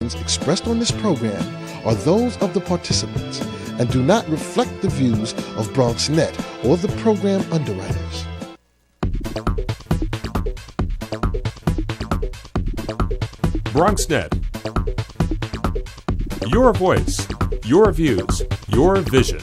opinions expressed on this program are those of the participants and do not reflect the views of BronxNet or the program underwriters. BronxNet. Your voice, your views, your vision.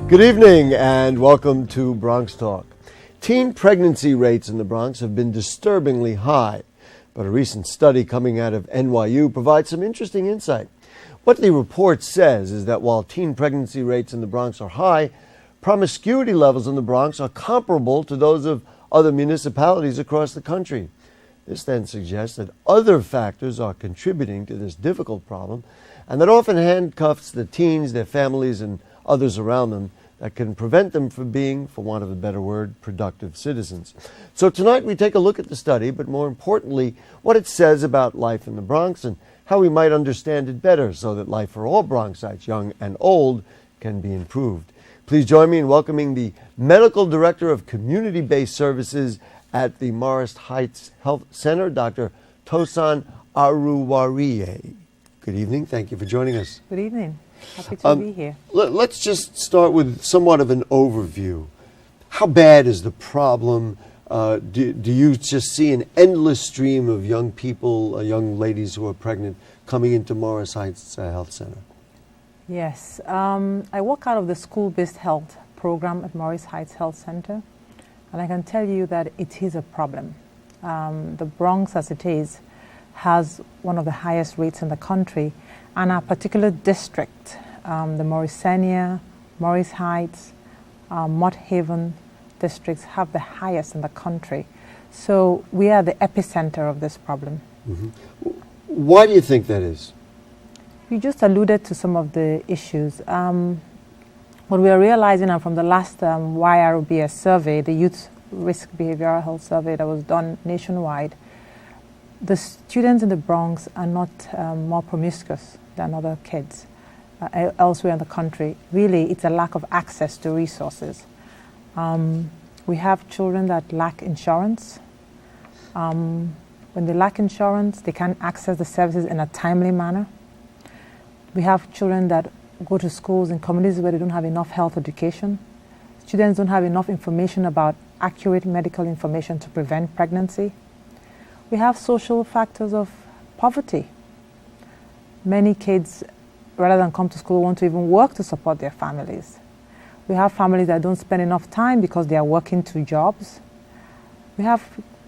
Good evening and welcome to BronxTalk. Teen pregnancy rates in the Bronx have been disturbingly high, but a recent study coming out of NYU provides some interesting insight. What the report says is that while teen pregnancy rates in the Bronx are high, promiscuity levels in the Bronx are comparable to those of other municipalities across the country. This then suggests that other factors are contributing to this difficult problem, and that often handcuffs the teens, their families, and others around them that can prevent them from being, for want of a better word, productive citizens. So tonight we take a look at the study, but more importantly, what it says about life in the Bronx and how we might understand it better so that life for all Bronxites, young and old, can be improved. Please join me in welcoming the Medical Director of Community-Based Services at the Morris Heights Health Center, Dr. Tosan Aruwariye. Good evening. Thank you for joining us. Good evening. Happy to be here. Let's just start with somewhat of an overview. How bad is the problem? Do you just see an endless stream of young people, young ladies who are pregnant, coming into Morris Heights Health Center? Yes. I work out of the school-based health program at Morris Heights Health Center, and I can tell you that it is a problem. The Bronx, as it is, has one of the highest rates in the country. And our particular district, the Morrisania, Morris Heights, Mott Haven districts have the highest in the country. So we are the epicenter of this problem. Mm-hmm. Why do you think that is? You just alluded to some of the issues. What we are realizing, and from the last YRBS survey, the Youth Risk Behavioral Health Survey that was done nationwide, the students in the Bronx are not more promiscuous than other kids elsewhere in the country. Really, it's a lack of access to resources. We have children that lack insurance. When they lack insurance, they can't access the services in a timely manner. We have children that go to schools in communities where they don't have enough health education. Students don't have enough information about accurate medical information to prevent pregnancy. We have social factors of poverty. Many kids, rather than come to school, want to even work to support their families. We have families that don't spend enough time because they are working two jobs. We have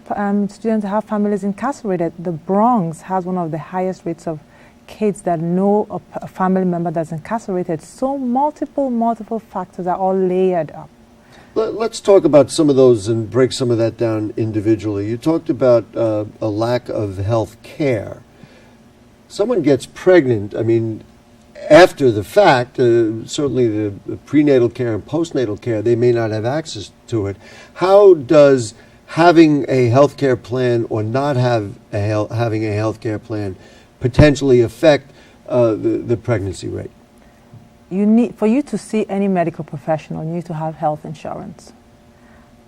students that have families incarcerated. The Bronx has one of the highest rates of kids that know a family member that's incarcerated. So multiple factors are all layered up. Let's talk about some of those and break some of that down individually. You talked about a lack of health care. Someone gets pregnant, I mean, after the fact, certainly the prenatal care and postnatal care, they may not have access to it. How does having a health care plan or not having a health care plan potentially affect the pregnancy rate? For you to see any medical professional, you need to have health insurance.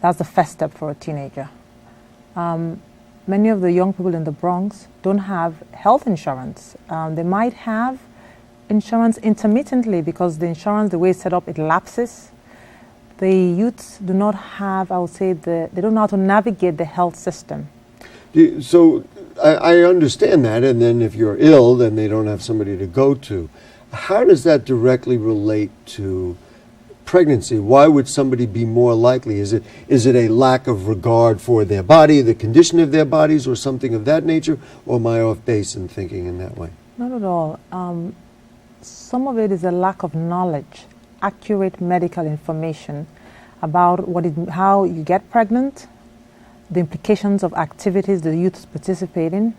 That's the first step for a teenager. Many of the young people in the Bronx don't have health insurance. They might have insurance intermittently because the insurance, the way it's set up, it lapses. The youths do not have, I would say, they don't know how to navigate the health system. So I understand that, and then if you're ill, then they don't have somebody to go to. How does that directly relate to pregnancy? Why would somebody be more likely? Is it a lack of regard for their body, the condition of their bodies, or something of that nature? Or am I off base in thinking in that way? Not at all. Some of it is a lack of knowledge, accurate medical information about how you get pregnant, the implications of activities the youth participate in,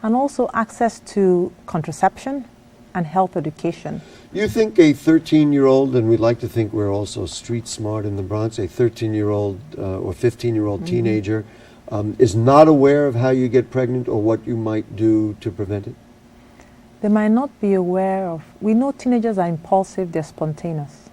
and also access to contraception and health education. You think a 13-year-old, and we'd like to think we're also street smart in the Bronx, a 13-year-old or 15-year-old teenager is not aware of how you get pregnant or what you might do to prevent it? They might not be aware of, we know teenagers are impulsive, they're spontaneous.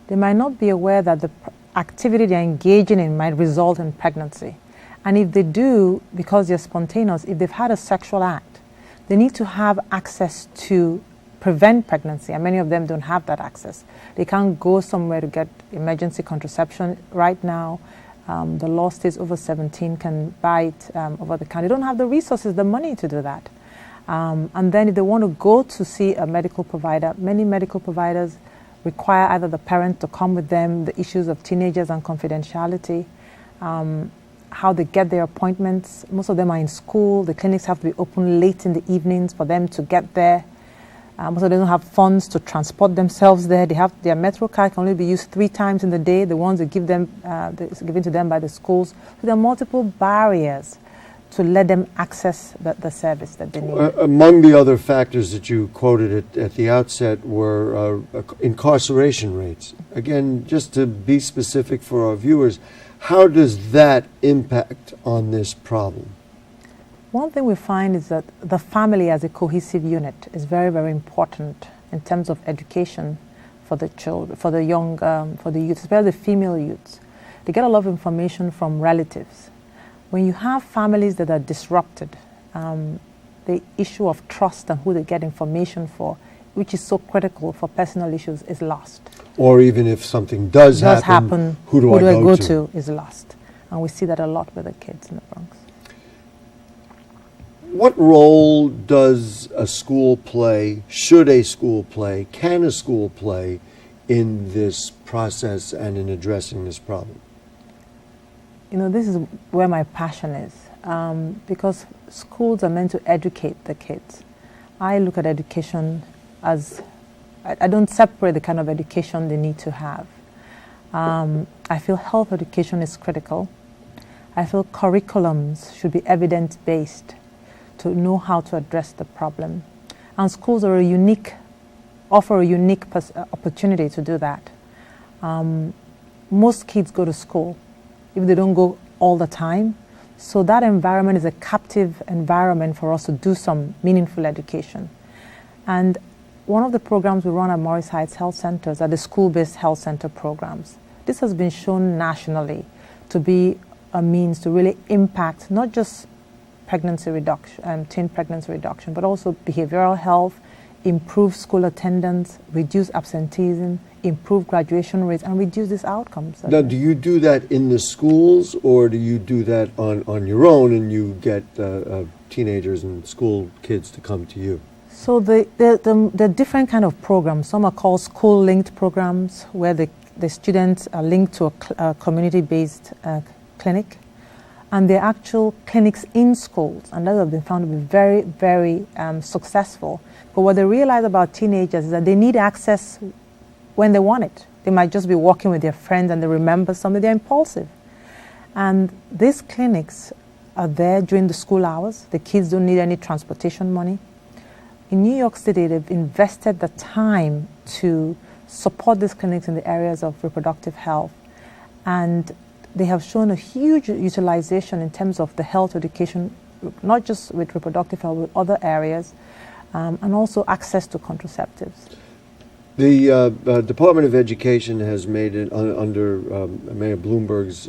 They might not be aware that the activity they're engaging in might result in pregnancy. And if they do, because they're spontaneous, if they've had a sexual act, they need to have access to prevent pregnancy, and many of them don't have that access. They can't go somewhere to get emergency contraception. Right now, the law states over 17 can buy it over the counter. They don't have the resources, the money to do that. And then if they want to go to see a medical provider, many medical providers require either the parent to come with them, the issues of teenagers and confidentiality, how they get their appointments. Most of them are in school. The clinics have to be open late in the evenings for them to get there. Most of them don't have funds to transport themselves there. They have their Metro card can only be used 3 times in the day. The ones that give them, given to them by the schools. So there are multiple barriers to let them access the service that they need. Among the other factors that you quoted at the outset were incarceration rates. Again, just to be specific for our viewers, how does that impact on this problem? One thing we find is that the family as a cohesive unit is very, very important in terms of education for the children, for the young, for the youth, especially the female youths. They get a lot of information from relatives. When you have families that are disrupted, the issue of trust and who they get information for, which is so critical for personal issues, is lost. Or even if something does happen, who do I go to is lost. And we see that a lot with the kids in the Bronx. What role does a school play, should a school play, can a school play in this process and in addressing this problem? You know, this is where my passion is, because schools are meant to educate the kids. I look at education as, I don't separate the kind of education they need to have. I feel health education is critical. I feel curriculums should be evidence-based to know how to address the problem. And schools are offer a unique opportunity to do that. Most kids go to school, if they don't go all the time. So that environment is a captive environment for us to do some meaningful education. And one of the programs we run at Morris Heights Health Centers are the school-based health center programs. This has been shown nationally to be a means to really impact not just pregnancy reduction, teen pregnancy reduction, but also behavioral health, improve school attendance, reduce absenteeism, improve graduation rates, and reduce these outcomes. Now, do you do that in the schools, or do you do that on your own and you get teenagers and school kids to come to you? So the different kind of programs. Some are called school-linked programs, where the students are linked to a community-based clinic. And they're actual clinics in schools, and those have been found to be very, very successful. But what they realize about teenagers is that they need access when they want it. They might just be walking with their friends and they remember something, they're impulsive. And these clinics are there during the school hours. The kids don't need any transportation money. In New York City, they've invested the time to support these clinics in the areas of reproductive health. And they have shown a huge utilization in terms of the health education, not just with reproductive health, with other areas, and also access to contraceptives. The Department of Education has made it, under Mayor Bloomberg's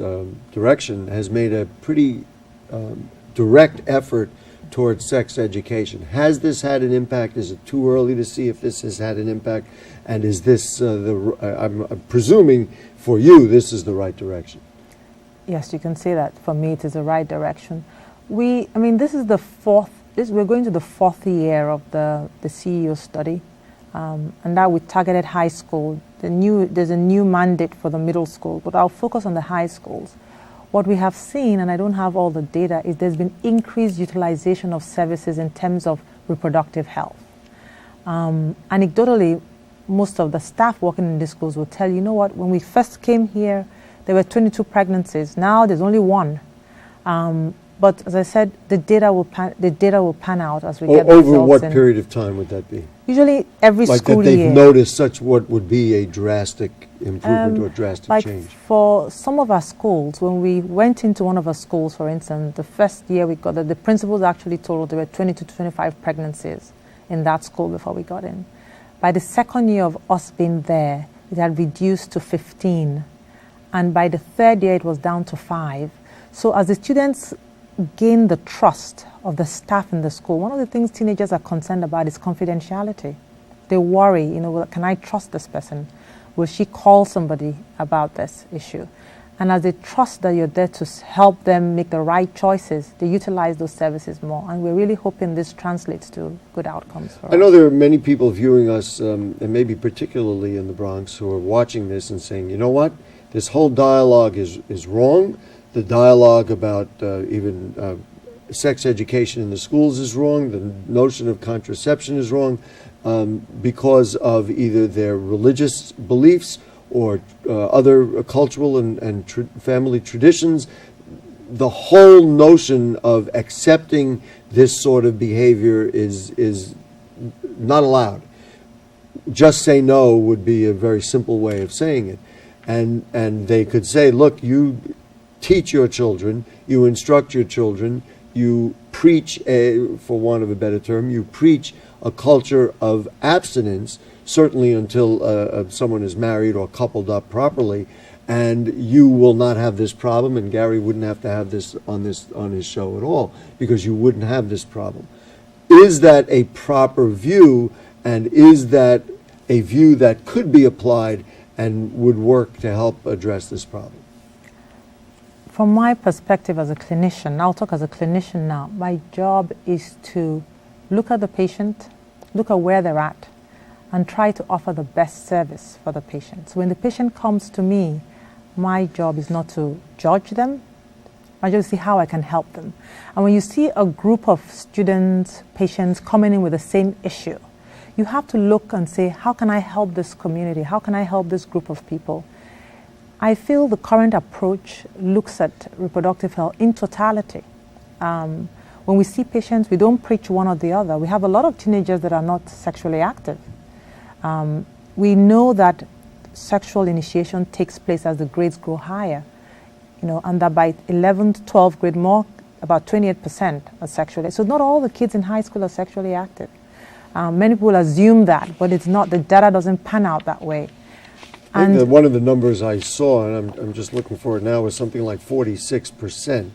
direction, has made a pretty direct effort towards sex education. Has this had an impact? Is it too early to see if this has had an impact? And is this, I'm presuming for you, this is the right direction? Yes, you can say that. For me, it is the right direction. This is the we're going to the 4th year of the CEO study, and that we targeted high school. There's a new mandate for the middle school, but I'll focus on the high schools. What we have seen, and I don't have all the data, is there's been increased utilization of services in terms of reproductive health. Anecdotally, most of the staff working in these schools will tell you, know what, when we first came here, there were 22 pregnancies. Now there's only 1. But as I said, the data will pan out as we get the Over results what in. period of time would that be? Usually every Like school that they've year. noticed such what would be a drastic improvement or drastic Like change? for some of our schools, when we went into one of our schools, for instance, the first year we got there, the principals actually told us there were 20 to 25 pregnancies in that school before we got in. By the second year of us being there, it had reduced to 15. And by the third year, it was down to 5. So as the students gain the trust of the staff in the school, one of the things teenagers are concerned about is confidentiality. They worry, well, can I trust this person? Will she call somebody about this issue? And as they trust that you're there to help them make the right choices, they utilize those services more. And we're really hoping this translates to good outcomes for us. I know there are many people viewing us, and maybe particularly in the Bronx, who are watching this and saying, you know what, this whole dialogue is wrong. The dialogue about even sex education in the schools is wrong. The notion of contraception is wrong because of either their religious beliefs or other cultural and family traditions. The whole notion of accepting this sort of behavior is not allowed. Just say no would be a very simple way of saying it. And they could say, look, you teach your children, you instruct your children, you preach, for want of a better term, you preach a culture of abstinence, certainly until someone is married or coupled up properly, and you will not have this problem, and Gary wouldn't have to have this on his show at all, because you wouldn't have this problem. Is that a proper view, and is that a view that could be applied and would work to help address this problem? From my perspective as a clinician, I'll talk as a clinician now, my job is to look at the patient, look at where they're at, and try to offer the best service for the patient. So when the patient comes to me, my job is not to judge them, my job is to see how I can help them. And when you see a group of students, patients coming in with the same issue, you have to look and say, how can I help this community? How can I help this group of people? I feel the current approach looks at reproductive health in totality. When we see patients, we don't preach one or the other. We have a lot of teenagers that are not sexually active. We know that sexual initiation takes place as the grades grow higher, and that by 11th, 12th grade, about 28% are sexually. So not all the kids in high school are sexually active. Many people assume that, but it's not. The data doesn't pan out that way. I think that one of the numbers I saw, and I'm just looking for it now, was something like 46%,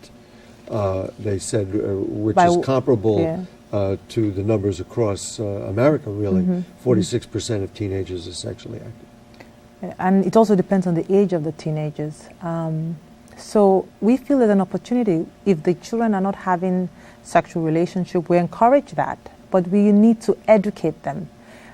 they said, which is comparable to the numbers across America, really. 46% of teenagers are sexually active. And it also depends on the age of the teenagers. So we feel there's an opportunity. If the children are not having sexual relationship, we encourage that. But we need to educate them,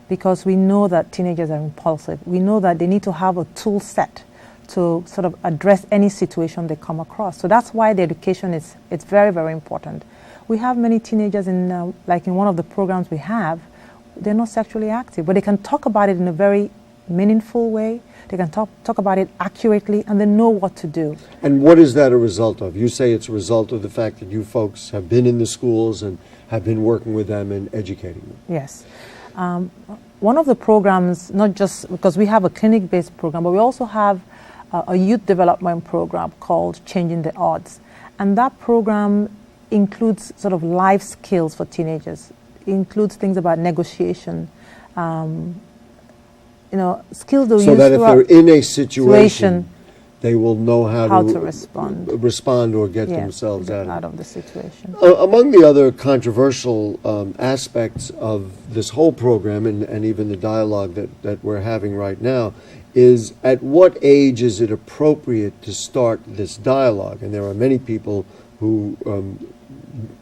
because we know that teenagers are impulsive. We know that they need to have a tool set to sort of address any situation they come across. So that's why the education it's very, very important. We have many teenagers in, like in one of the programs we have, they're not sexually active, but they can talk about it in a very meaningful way. They can talk about it accurately, and they know what to do. And what is that a result of? You say it's a result of the fact that you folks have been in the schools and have been working with them and educating them. Yes. One of the programs, not just because we have a clinic-based program, but we also have a youth development program called Changing the Odds. And that program includes sort of life skills for teenagers. It includes things about negotiation, skills they'll use so that if they're in a situation, they will know how to respond or get themselves out of the situation. Among the other controversial aspects of this whole program and even the dialogue that we're having right now is, at what age is it appropriate to start this dialogue? And there are many people who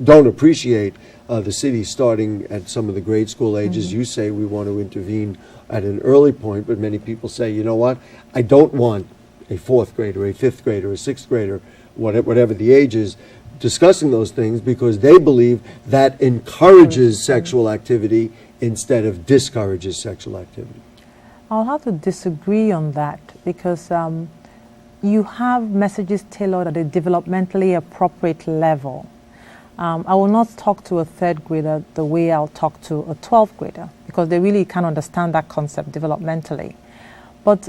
don't appreciate the city starting at some of the grade school ages. You say we want to intervene at an early point, but many people say, you know what, I don't want a fourth grader, a fifth grader, a sixth grader, whatever the age is, discussing those things, because they believe that encourages sexual activity instead of discourages sexual activity. I'll have to disagree on that, because you have messages tailored at a developmentally appropriate level. I will not talk to a third grader the way I'll talk to a 12th grader, because they really can't understand that concept developmentally. But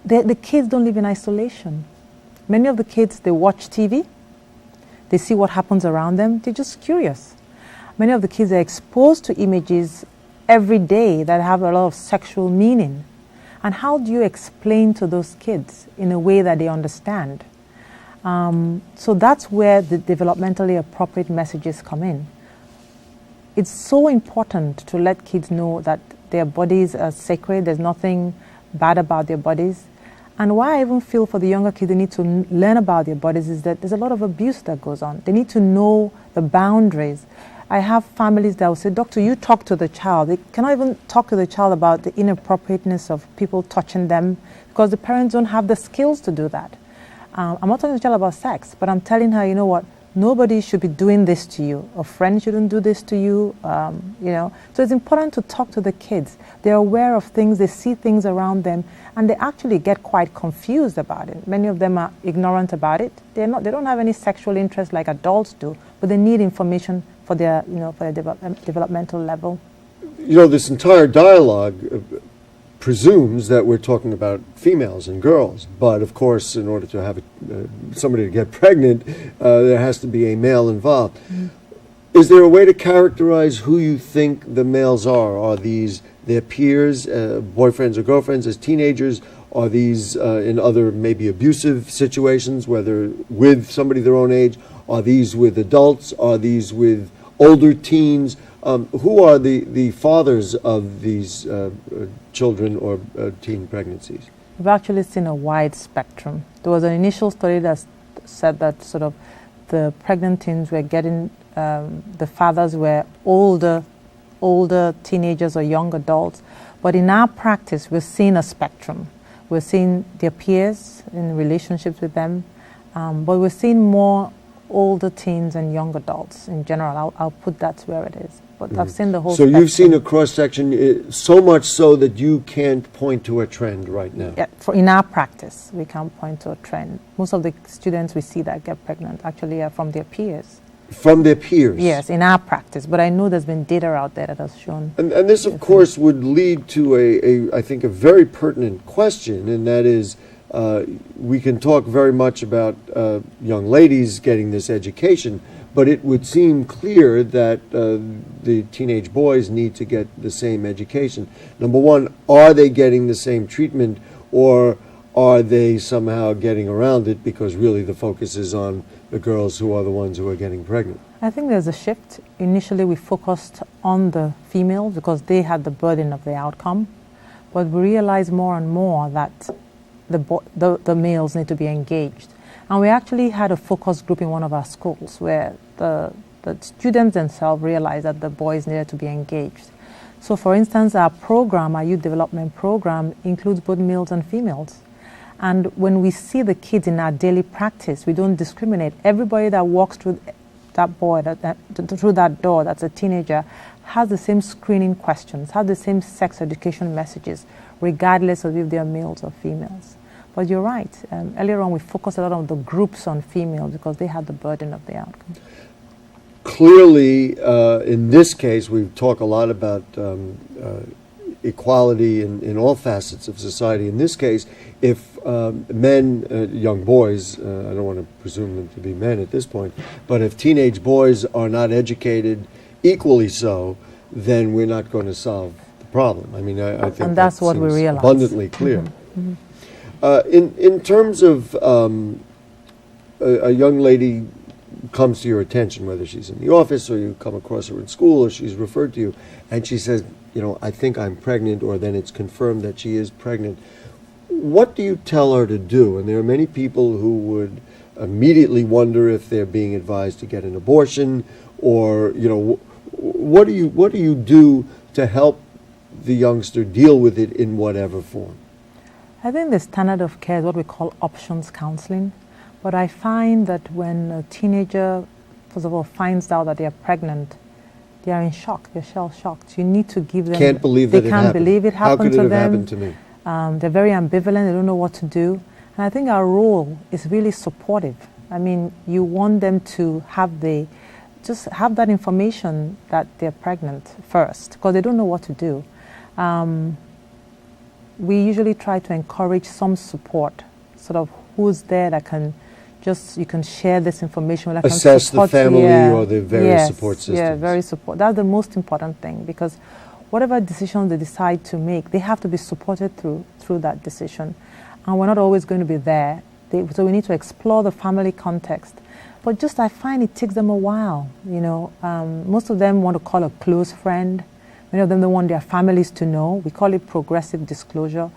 the kids don't live in isolation. Many of the kids, they watch TV, they see what happens around them, they're just curious. Many of the kids are exposed to images every day that have a lot of sexual meaning. And how do you explain to those kids in a way that they understand? So that's where the developmentally appropriate messages come in. It's so important to let kids know that their bodies are sacred, there's nothing bad about their bodies. And why I even feel for the younger kids they need to learn about their bodies is that there's a lot of abuse that goes on. They need to know the boundaries. I have families that will say, Doctor, you talk to the child. They cannot even talk to the child about the inappropriateness of people touching them because the parents don't have the skills to do that. I'm not talking to the child about sex, but I'm telling her, you know what, nobody should be doing this to you. A friend shouldn't do this to you, So it's important to talk to the kids. They're aware of things, they see things around them, and they actually get quite confused about it. Many of them are ignorant about it. They don't have any sexual interest like adults do, but they need information for their, developmental level. This entire dialogue presumes that we're talking about females and girls, but of course, in order to have somebody to get pregnant, there has to be a male involved. Mm-hmm. Is there a way to characterize who you think the males are? Are these their peers, boyfriends or girlfriends as teenagers? Are these in other maybe abusive situations, whether with somebody their own age? Are these with adults? Are these with older teens? Who are the fathers of these children or teen pregnancies? We've actually seen a wide spectrum. There was an initial study that said that sort of the pregnant teens were getting, the fathers were older teenagers or young adults. But in our practice, we're seeing a spectrum. We're seeing their peers in relationships with them, but we're seeing more older teens and young adults in general. I'll put that where it is. But I've seen the whole So spectrum. You've seen a cross-section, so much so that you can't point to a trend right now. Yeah, in our practice, we can't point to a trend. Most of the students we see that get pregnant actually are from their peers. From their peers? Yes, in our practice. But I know there's been data out there that has shown. And this, of course, would lead to I think, a very pertinent question, and that is, we can talk very much about young ladies getting this education, but it would seem clear that the teenage boys need to get the same education. Number one, are they getting the same treatment, or are they somehow getting around it because really the focus is on the girls who are the ones who are getting pregnant? I think there's a shift. Initially, we focused on the females because they had the burden of the outcome, but we realize more and more that the males need to be engaged. And we actually had a focus group in one of our schools where the students themselves realized that the boys needed to be engaged. So for instance, our program, our youth development program, includes both males and females. And when we see the kids in our daily practice, we don't discriminate. Everybody that walks through through that door, that's a teenager, has the same screening questions, has the same sex education messages, regardless of if they're males or females. But you're right. Earlier on, we focused a lot on the groups on females because they had the burden of the outcome. Clearly, in this case, we talk a lot about equality in all facets of society. In this case, if men, young boys, I don't want to presume them to be men at this point, but if teenage boys are not educated equally so, then we're not going to solve the problem. I mean, I think and that's what we realize. Abundantly clear. Mm-hmm. Mm-hmm. In terms of a young lady comes to your attention, whether she's in the office or you come across her in school or she's referred to you, and she says, I think I'm pregnant, or then it's confirmed that she is pregnant. What do you tell her to do? And there are many people who would immediately wonder if they're being advised to get an abortion, or what do you do to help the youngster deal with it in whatever form? I think the standard of care is what we call options counseling. But I find that when a teenager, first of all, finds out that they are pregnant, they are in shock. They're shell-shocked. You need to give them... Can't believe that it happened. They can't believe it happened to them. How could it have happened to me? They're very ambivalent. They don't know what to do. And I think our role is really supportive. I mean, you want them to have just have that information that they're pregnant first, because they don't know what to do. We usually try to encourage some support, sort of who's there that can you can share this information. That Assess can support the family or the various yes, support systems. Yeah, very support. That's the most important thing, because whatever decision they decide to make, they have to be supported through that decision. And we're not always going to be there. So we need to explore the family context. But just I find it takes them a while, you know. Most of them want to call a close friend. Many of them don't want their families to know. We call it progressive disclosure.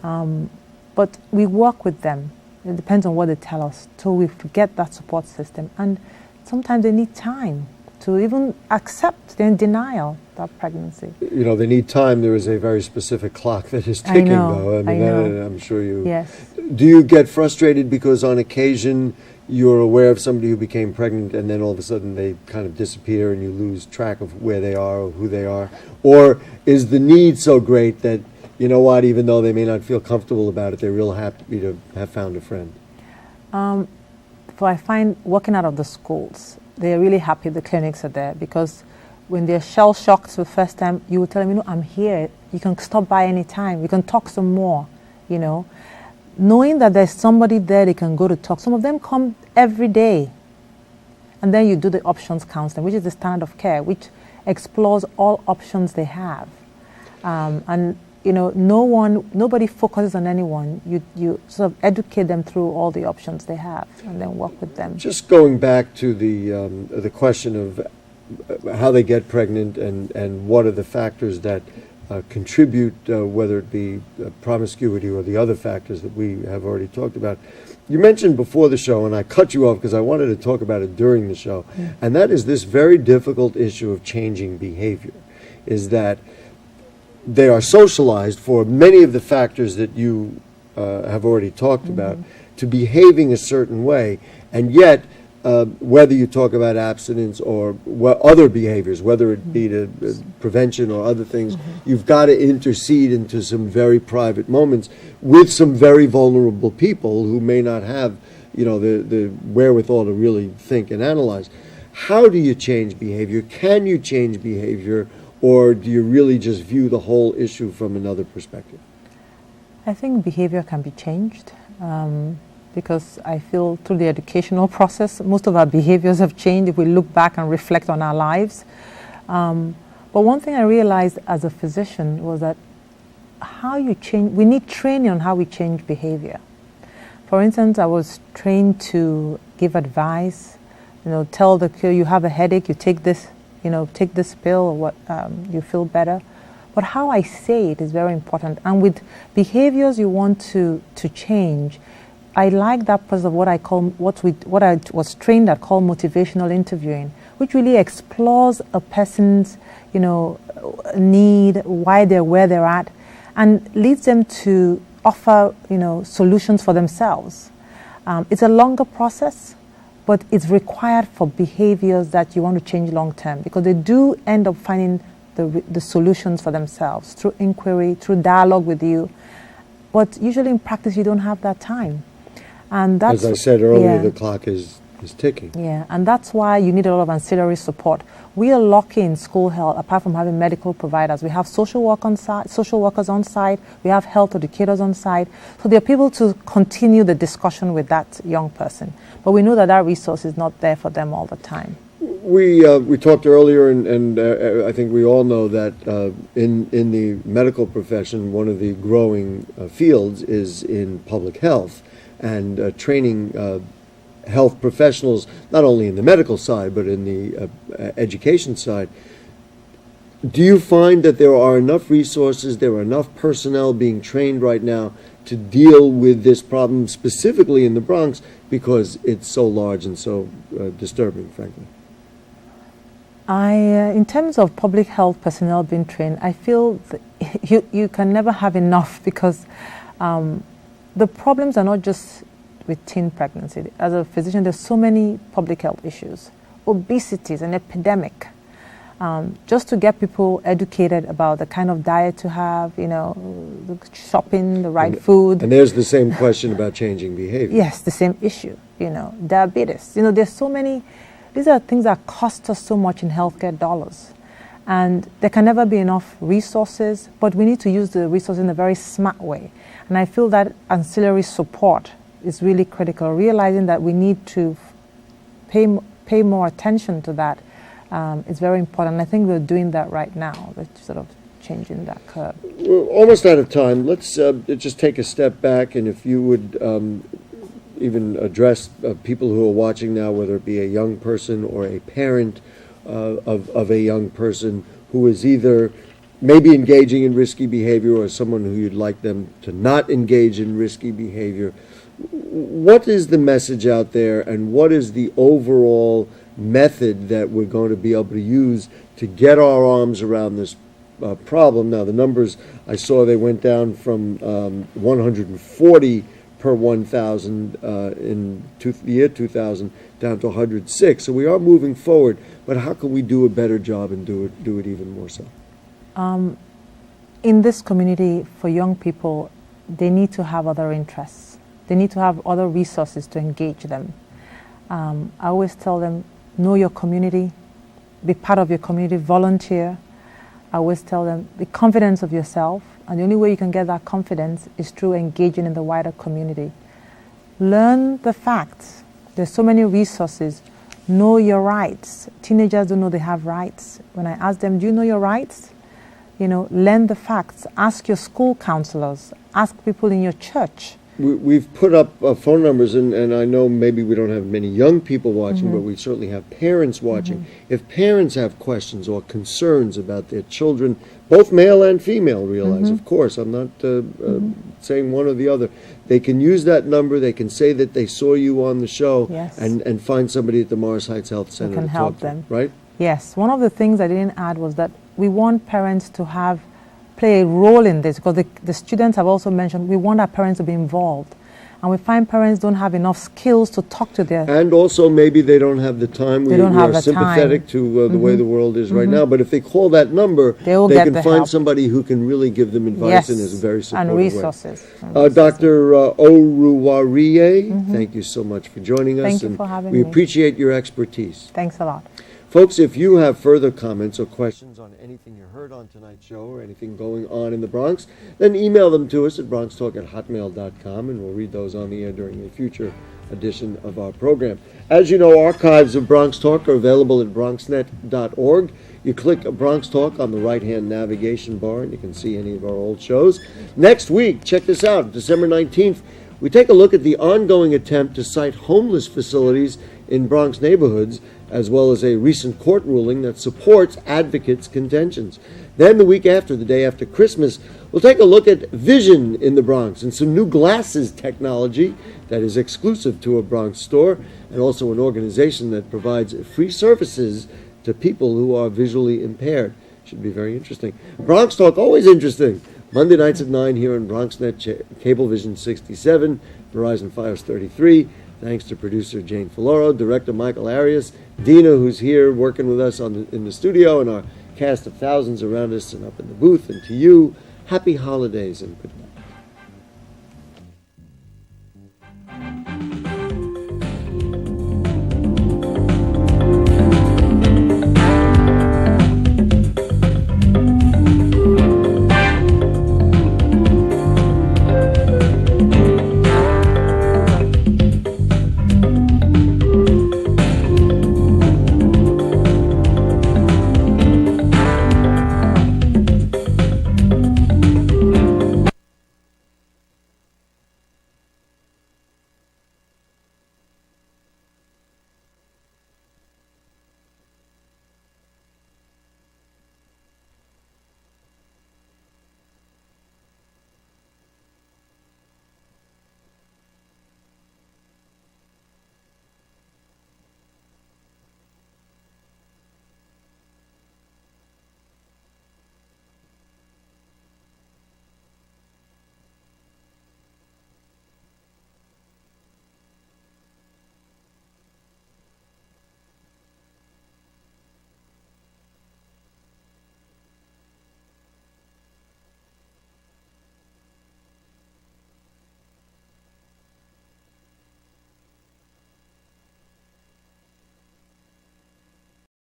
But we work with them. It depends on what they tell us. So we get that support system. And sometimes they need time to even accept their denial, that pregnancy. You know, they need time. There is a very specific clock that is ticking, though. I mean, I'm sure you... Yes. Do you get frustrated because on occasion you're aware of somebody who became pregnant and then all of a sudden they kind of disappear and you lose track of where they are or who they are? Or is the need so great that, you know what, even though they may not feel comfortable about it, they're real happy to have found a friend? So I find working out of the schools, they're really happy the clinics are there, because when they're shell-shocked the first time, you will tell them, you know, I'm here. You can stop by any time. We can talk some more, you know. Knowing that there's somebody there they can go to talk. Some of them come every day. And then you do the options counseling, which is the standard of care, which explores all options they have. And, you know, nobody focuses on anyone. You sort of educate them through all the options they have and then work with them. Just going back to the question of how they get pregnant and what are the factors that contribute, whether it be promiscuity or the other factors that we have already talked about. You mentioned before the show, and I cut you off because I wanted to talk about it during the show, and that is this very difficult issue of changing behavior, is that they are socialized for many of the factors that you have already talked about to behaving a certain way, and yet whether you talk about abstinence or other behaviors, whether it be to prevention or other things, you've got to intercede into some very private moments with some very vulnerable people who may not have, you know, the wherewithal to really think and analyze. How do you change behavior? Can you change behavior, or do you really just view the whole issue from another perspective? I think behavior can be changed. Because I feel through the educational process, most of our behaviors have changed if we look back and reflect on our lives. But one thing I realized as a physician was that we need training on how we change behavior. For instance, I was trained to give advice, you know, tell the kid, you have a headache, you take this, you know, take this pill, or what, you feel better. But how I say it is very important. And with behaviors you want to change, I like that process of what I was trained at called motivational interviewing, which really explores a person's, you know, need, why they're where they're at, and leads them to offer, you know, solutions for themselves. It's a longer process, but it's required for behaviors that you want to change long term, because they do end up finding the solutions for themselves through inquiry, through dialogue with you. But usually in practice, you don't have that time. And that's, as I said earlier, the clock is ticking. Yeah, and that's why you need a lot of ancillary support. We are lucky in school health, apart from having medical providers. We have social workers on site, we have health educators on site. So there are people to continue the discussion with that young person. But we know that that resource is not there for them all the time. We talked earlier, and I think we all know that in the medical profession, one of the growing fields is in public health. And training health professionals, not only in the medical side, but in the education side. Do you find that there are enough resources, there are enough personnel being trained right now to deal with this problem, specifically in the Bronx, because it's so large and so disturbing, frankly? In terms of public health personnel being trained, I feel that you can never have enough, because the problems are not just with teen pregnancy. As a physician, there's so many public health issues. Obesity is an epidemic. just to get people educated about the kind of diet to have, the shopping, the right food. And there's the same question about changing behavior. Yes, the same issue, diabetes. There's so many, these are things that cost us so much in healthcare dollars. And there can never be enough resources, but we need to use the resources in a very smart way. And I feel that ancillary support is really critical, realizing that we need to pay more attention to that. It's very important. I think we're doing that right now. We're sort of changing that curve. We're almost out of time. Let's just take a step back, and if you would even address people who are watching now, whether it be a young person or a parent of a young person who is either maybe engaging in risky behavior or someone who you'd like them to not engage in risky behavior. What is the message out there, and what is the overall method that we're going to be able to use to get our arms around this problem? Now, the numbers I saw, they went down from 140 per 1,000 in the year 2000 down to 106. So we are moving forward, but how can we do a better job and do it even more so? In this community, for young people, they need to have other interests. They need to have other resources to engage them. I always tell them, know your community, be part of your community, volunteer. I always tell them, be confident of yourself, and the only way you can get that confidence is through engaging in the wider community. Learn the facts. There's so many resources. Know your rights. Teenagers don't know they have rights. When I ask them, do you know your rights? Learn the facts. Ask your school counselors. Ask people in your church. We've put up phone numbers, and I know maybe we don't have many young people watching, but we certainly have parents watching. If parents have questions or concerns about their children, both male and female, realize, of course, I'm not saying one or the other, they can use that number, they can say that they saw you on the show, yes, and find somebody at the Morris Heights Health Center can to help talk them. To, right? Yes. One of the things I didn't add was that we want parents to play a role in this, because the students have also mentioned we want our parents to be involved. And we find parents don't have enough skills to talk to their... And also maybe they don't have the time. We are sympathetic to the way the world is right now. But if they call that number, they can find help. Somebody who can really give them advice, yes, and is a very supportive and resources. way. Dr. Oruwariye, thank you so much for joining us. Thank you for having me. We appreciate your expertise. Thanks a lot. Folks, if you have further comments or questions on anything you heard on tonight's show or anything going on in the Bronx, then email them to us at bronxtalk@hotmail.com, and we'll read those on the air during a future edition of our program. As you know, archives of Bronx Talk are available at bronxnet.org. You click Bronx Talk on the right-hand navigation bar, and you can see any of our old shows. Next week, check this out, December 19th, we take a look at the ongoing attempt to site homeless facilities in Bronx neighborhoods, as well as a recent court ruling that supports advocates' contentions. Then the week after, the day after Christmas, we'll take a look at vision in the Bronx and some new glasses technology that is exclusive to a Bronx store, and also an organization that provides free services to people who are visually impaired. Should be very interesting. Bronx Talk, always interesting. Monday nights at 9 here on BronxNet, Cablevision 67, Verizon Fios 33. Thanks to producer Jane Folloro, director Michael Arias, Dina, who's here working with us in the studio, and our cast of thousands around us and up in the booth. And to you, happy holidays and goodbye.